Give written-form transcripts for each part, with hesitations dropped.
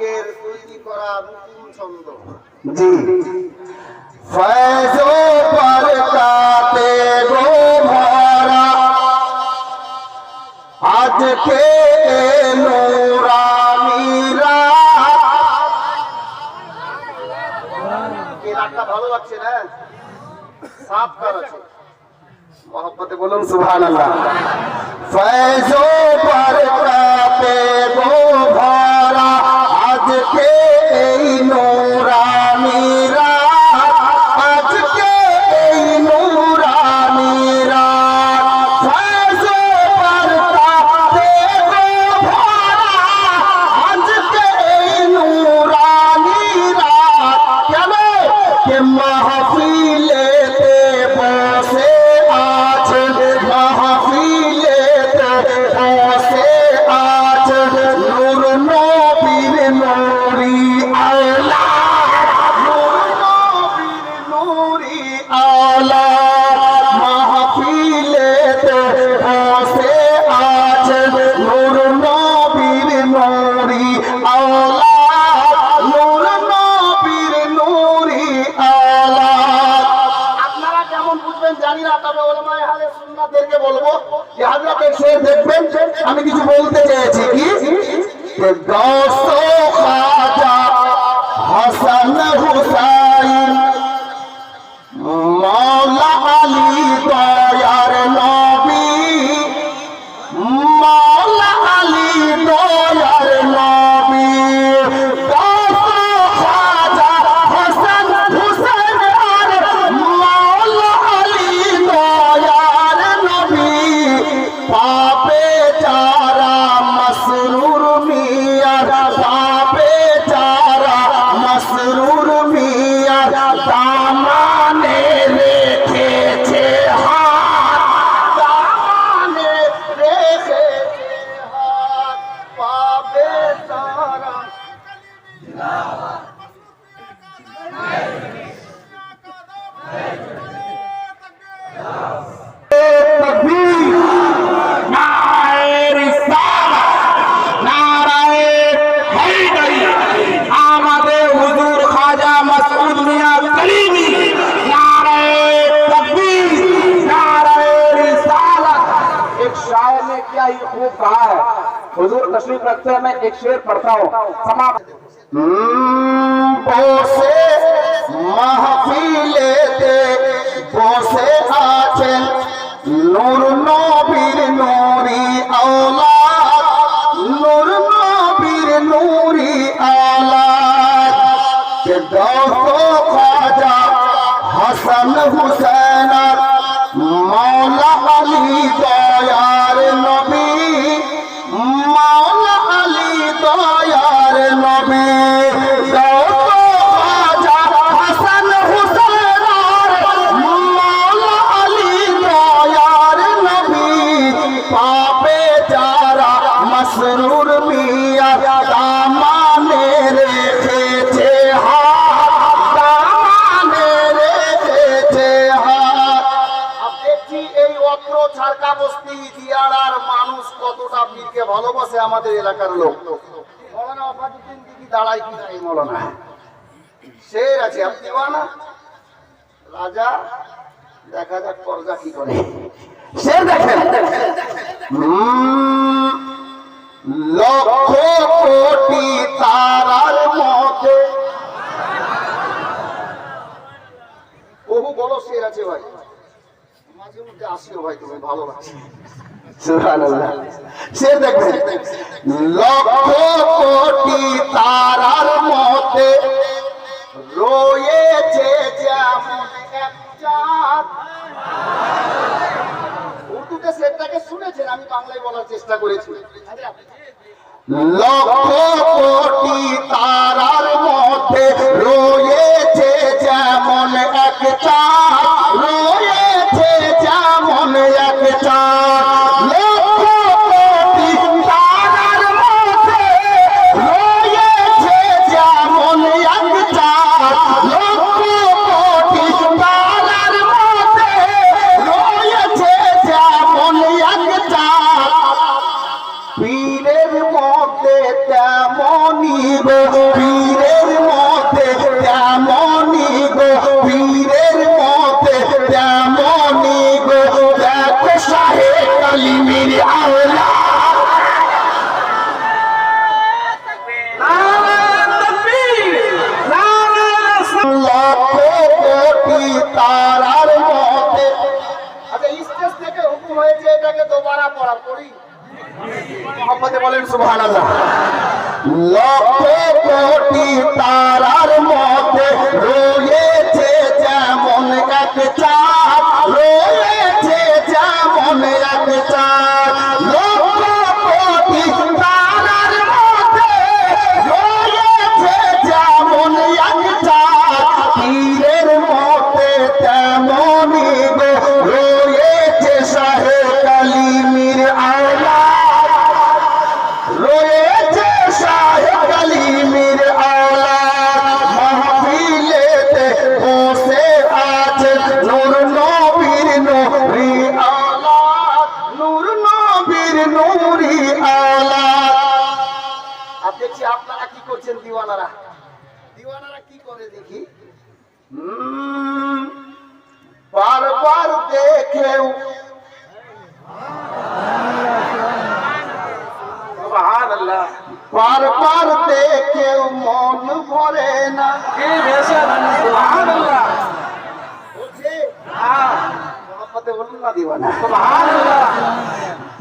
আজকের তৈরি করা নতুন ছন্দ। জি ফয়জো বরকাতে গো ভরা আজকে নূরানীরা। এই রাগটা ভালো লাগছে না? সাফ কার আছে মোহাম্মতে বলুন সুবহানাল্লাহ। ফয়জো বরকাতে গো ভরা আজকে এই নূরানীরা, আজকে এই নূরানীরা। ফয়জো বরকাতে গো ভরা আজকে এই নূরানীরা। কেন কে মাহফিলেতে বসে আছে, মাহফিলেতে বসে আছে নূর নবীর নূরি আলা, নূর নবীর নূরি আলা। মাহফিলেতে বসে আছে নূর নবীর নূরি আলা, নূর নবীর নূরি আলা। আপনারা কেমন বুঝবেন জানি না, তবে ওলামায়ে আহলে সুন্নাতদেরকে বলবো যে হযরতের সে দেখবেন আমি কিছু বলতে চেয়েছি কি যে দোস্তো খাজা হাসান হুসাইন মৌলা আলী দয়ার নবী, মৌলা আলী দয়ার নবী। দোস্তো খাজা হাসান হুসাইন আর মৌলা আলী দয়ার নবী। পাপে যারা মসরুর মিয়ার, পাপে যারা মসরুর মিয়ার দামানে রেখেছে হাত, দামানে রেখেছে হাত। পাপে যারা আমাদের হুজুর খাজা মাসউদ মিয়া কলিমি नाराए तकबीर, नाराए रिसालत। एक शायर ने क्या ही खूब कहा है। हुजूर तशरीफ रखते हैं, मैं एक शेर पढ़ता हूँ समाप्त। বসে মাহফিলেতে বসে আছেন নূর নবীর নূরি আওলাদ, নূর নবীর নূরি আওলাদ। কে দোস্তো খাজা হাসান হুসেন মৌলা আলী দয়ার নবী, মৌলা আলী দয়ার নবী। দোস্তো খাজা হাসান হুসেন মৌলা আলী দয়ার নবী। পাপে যারা মসরুর মিয়া দামানে রেখেছে হাত, দামানে রেখেছে হাত। আপ দেখছি এই অত্র ছারকা বস্তি দিয়াড়ার মানুষ কতটা পীরকে ভালোবাসে আমাদের এলাকার লোক। মৌলানা ওয়াফাজউদ্দিন দিদি দাঁড়ায় কি নাই মৌলানা শের আছে আপনি না রাজা, দেখা যাক পর্দা কি করে। সে দেখেন লক্ষ কোটি তারার মধ্যে বহু বড় শের আছে ভাই, মাঝে মধ্যে আসিও ভাই, তুমি ভালো লাগছে। সুবহানাল্লাহ। সে দেখেন লক্ষ কোটি তারার মধ্যে রয়েছে যেমন এক চাঁদ। উর্দুতে শেরটাকে শুনেছেন, আমি বাংলায় বলার চেষ্টা করেছি। লক্ষ কোটি তারার মধ্যে রয়েছে যেমন এক চাঁদ, রয়েছে যেমন এক চাঁদ। লক্ষ কোটি তারার মধ্যে রয়েছে যেমন এক চাঁদ, লক্ষ কোটি তারার মধ্যে রয়েছে যেমন এক চাঁদ। পীরের মধ্যে তেমনি গো আর করি মোহাম্মদে বলেন সুবহানাল্লাহ। লক্ষ কোটি তারার মধ্যে রয়েছে যেমন এক চাঁদ, রয়েছে যেমন এক চাঁদ। লক্ষ কোটি তারার মধ্যে রয়েছে যেমন এক চাঁদ, তীরের মধ্যে তেমনই গো রয়েছে শাহে কালিমির আওলাদ, রয়েছে শাহে কালিমির আওলাদ। মাহফিলেতে বসে আছে নূর নবীর নূরি আওলাদ, নূর নবীর নূরি আওলাদ। আর দেখছি আপনারা কি করছেন দিওয়ানারা, দিওয়ানারা কি করে দেখি। বারবার দেখেও সুবহানাল্লাহ, বারবার দেখেও মন ভরে না। সুবহানাল্লাহ বলছে মোহাম্মদে বলুন না দিওয়ানা। সুবহানাল্লাহ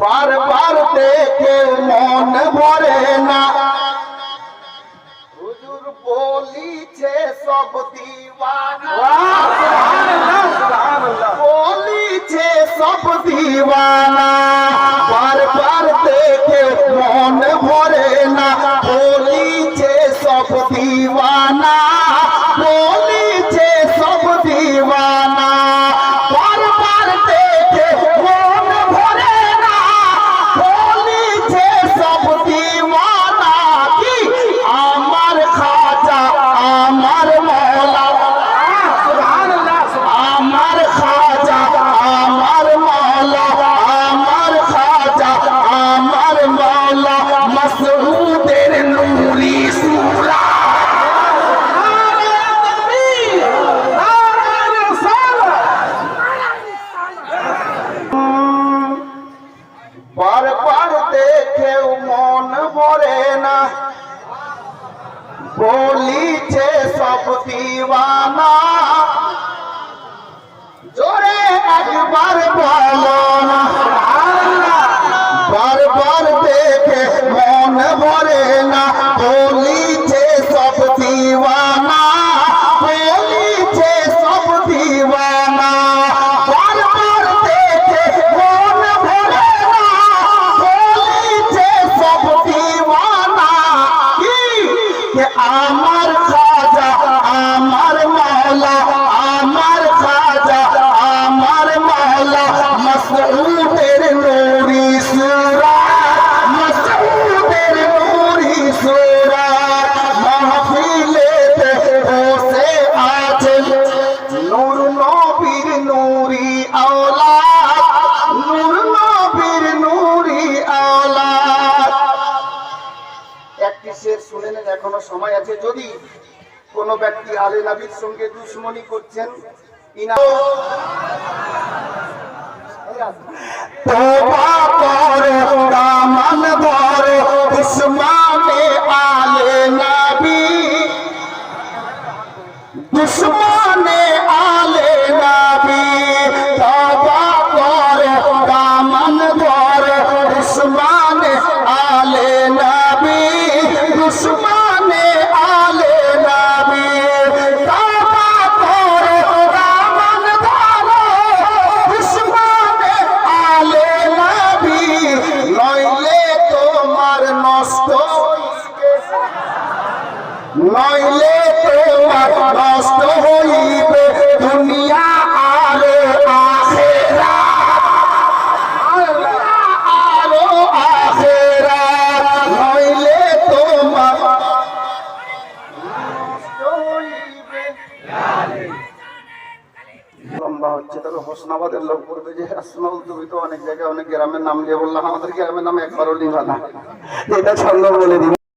বারবার দেখেও মন ভরে না। হুজুর বলিছে সব দিওয়ানা, বলিছে সব দিওয়ানা, বারবার দেখে মন ভরে না। বলিছে সব দিওয়ানা, বলিছে সব দিওয়ানা, বারবার দেখে মন ভরে না। বলিছে সব দিওয়ানা কি আমার খাজা আমার মওলা, আমার খাজা আমার মওলা, আমার খাজা আমার মওলা মাসউদের নূরি সূরা। বারবার দেখেও মন ভরে না। বলিছে সব দিওয়ানা, জোরে একবার বলো না। বারবার দেখে মন ভরে না। বলিছে সব দিওয়ানা, বলিছে সব দিওয়ানা, বারবার দেখে মন ভরে না। বলিছে সব দিওয়ানা কি যে আমার খাজা আমার মওলা, আমার খাজা আমার মওলা মাসউদের নূরি সূরা, মাসউদের নূরি সূরা। মাহফিলেতে বসে আছেন নূর নবীর নূরি আওলাদ, নূর নবীর নূরি আওলাদ। একটি শের শুনে নেন, এখনো সময় আছে। যদি কোন ব্যক্তি আলে নবীর সঙ্গে দুশমনি করছেন, তোবা করো দামান ধরো দুশমনে আলে নবী, দুশমনে আলে নবী। তোবা করো দামান ধরো দুশমনে আলে নবী, দুশমনে আলে নবী। তোবা করো দামান ধরো দুশমনে আলে নবী, নইলে তোমার নষ্ট হইবে, নইলে তোমার নষ্ট হইবে দুনিয়া আরে আখিরাত, আরো আখিরাত। নইলে তোমার নষ্ট হইবে। লম্বা হচ্ছে, তবে হোসনাবাদের লোক বলবে যে আসমাউল, তুমি তো অনেক জায়গায় অনেক গ্রামের নাম দিয়ে বললাম, আমাদের গ্রামের নাম একবারও লিখা না, এটা ছন্দ বলে দিন।